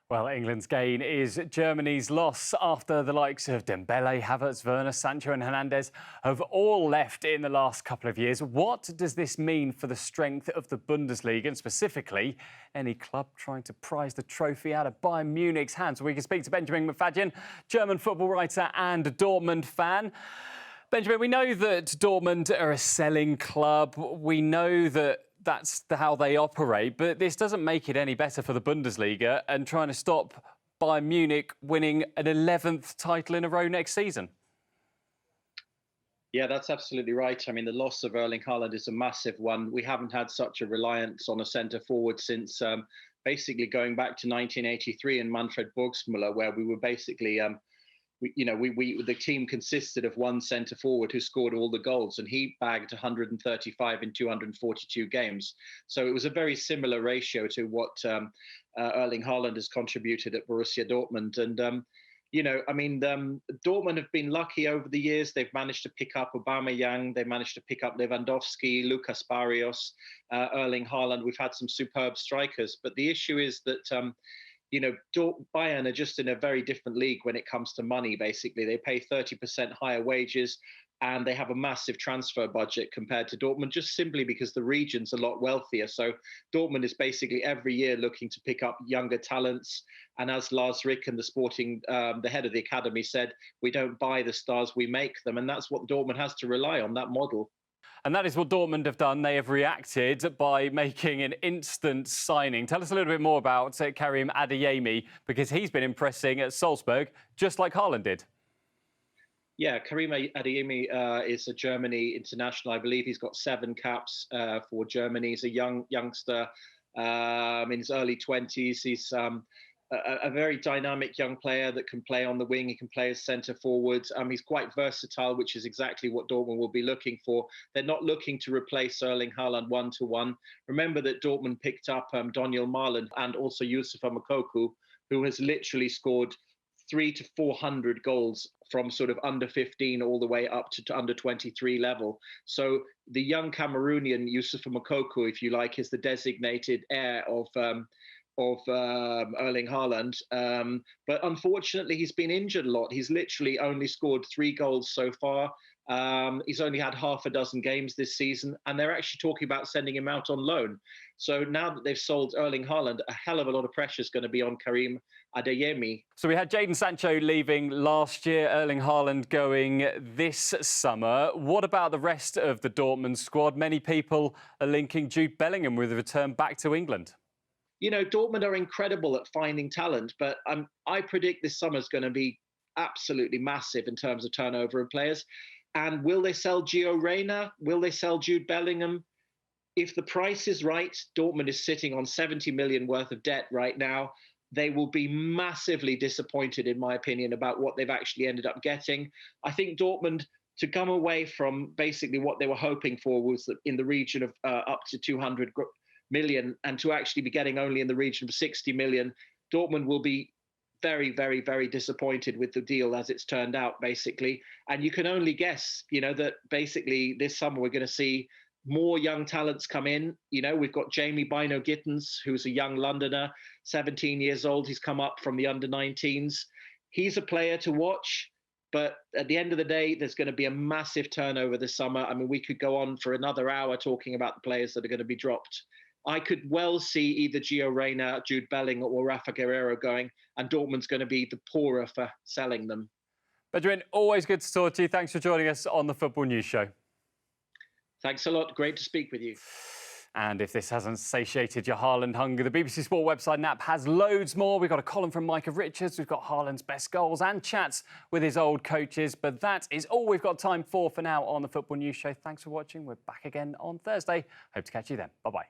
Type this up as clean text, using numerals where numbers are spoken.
Well, England's gain is Germany's loss after the likes of Dembele, Havertz, Werner, Sancho and Hernandez have all left in the last couple of years. What does this mean for the strength of the Bundesliga and specifically any club trying to prize the trophy out of Bayern Munich's hands? We can speak to Benjamin McFadyean, German football writer and Dortmund fan. Benjamin, we know that Dortmund are a selling club. We know that that's how they operate, but this doesn't make it any better for the Bundesliga and trying to stop Bayern Munich winning an 11th title in a row next season. Yeah, that's absolutely right. I mean, the loss of Erling Haaland is a massive one. We haven't had such a reliance on a centre forward since basically going back to 1983 and Manfred Burgsmüller, where we were basically the team consisted of one centre forward who scored all the goals, and he bagged 135 in 242 games. So it was a very similar ratio to what Erling Haaland has contributed at Borussia Dortmund. And Dortmund have been lucky over the years. They've managed to pick up Aubameyang, they managed to pick up Lewandowski, Lucas Barrios, Erling Haaland. We've had some superb strikers, but the issue is that Bayern are just in a very different league when it comes to money, basically. They pay 30% higher wages and they have a massive transfer budget compared to Dortmund, just simply because the region's a lot wealthier. So Dortmund is basically every year looking to pick up younger talents. And as Lars Ricken, the head of the academy, said, we don't buy the stars, we make them. And that's what Dortmund has to rely on, that model. And that is what Dortmund have done. They have reacted by making an instant signing. Tell us a little bit more about Karim Adeyemi, because he's been impressing at Salzburg, just like Haaland did. Yeah, Karim Adeyemi is a Germany international. I believe he's got 7 caps for Germany. He's a youngster in his early 20s. He's a very dynamic young player that can play on the wing. He can play as centre forward. He's quite versatile, which is exactly what Dortmund will be looking for. They're not looking to replace Erling Haaland one-to-one. Remember that Dortmund picked up Daniel Malen and also Youssoufa Moukoko, who has literally scored 300 to 400 goals from sort of under 15 all the way up to under 23 level. So the young Cameroonian Youssoufa Moukoko, if you like, is the designated heir of Erling Haaland. But unfortunately, he's been injured a lot. He's literally only scored 3 goals so far. He's only had half a dozen games this season, and they're actually talking about sending him out on loan. So now that they've sold Erling Haaland, a hell of a lot of pressure is going to be on Karim Adeyemi. So we had Jadon Sancho leaving last year, Erling Haaland going this summer. What about the rest of the Dortmund squad? Many people are linking Jude Bellingham with a return back to England. You know, Dortmund are incredible at finding talent, but I predict this summer is going to be absolutely massive in terms of turnover of players. And will they sell Gio Reyna? Will they sell Jude Bellingham? If the price is right, Dortmund is sitting on 70 million worth of debt right now. They will be massively disappointed, in my opinion, about what they've actually ended up getting. I think Dortmund, to come away from basically what they were hoping for was in the region of up to 200 million, and to actually be getting only in the region of 60 million, Dortmund will be very, very, very disappointed with the deal as it's turned out, basically. And you can only guess, that basically this summer we're going to see more young talents come in. We've got Jamie Bino-Gittens, who's a young Londoner, 17 years old. He's come up from the under-19s. He's a player to watch. But at the end of the day, there's going to be a massive turnover this summer. I mean, we could go on for another hour talking about the players that are going to be dropped. I could well see either Gio Reyna, Jude Bellingham or Rafa Guerreiro going, and Dortmund's going to be the poorer for selling them. Benjamin, always good to talk to you. Thanks for joining us on the Football News Show. Thanks a lot. Great to speak with you. And if this hasn't satiated your Haaland hunger, the BBC Sport website and app has loads more. We've got a column from Micah Richards. We've got Haaland's best goals and chats with his old coaches. But that is all we've got time for now on the Football News Show. Thanks for watching. We're back again on Thursday. Hope to catch you then. Bye-bye.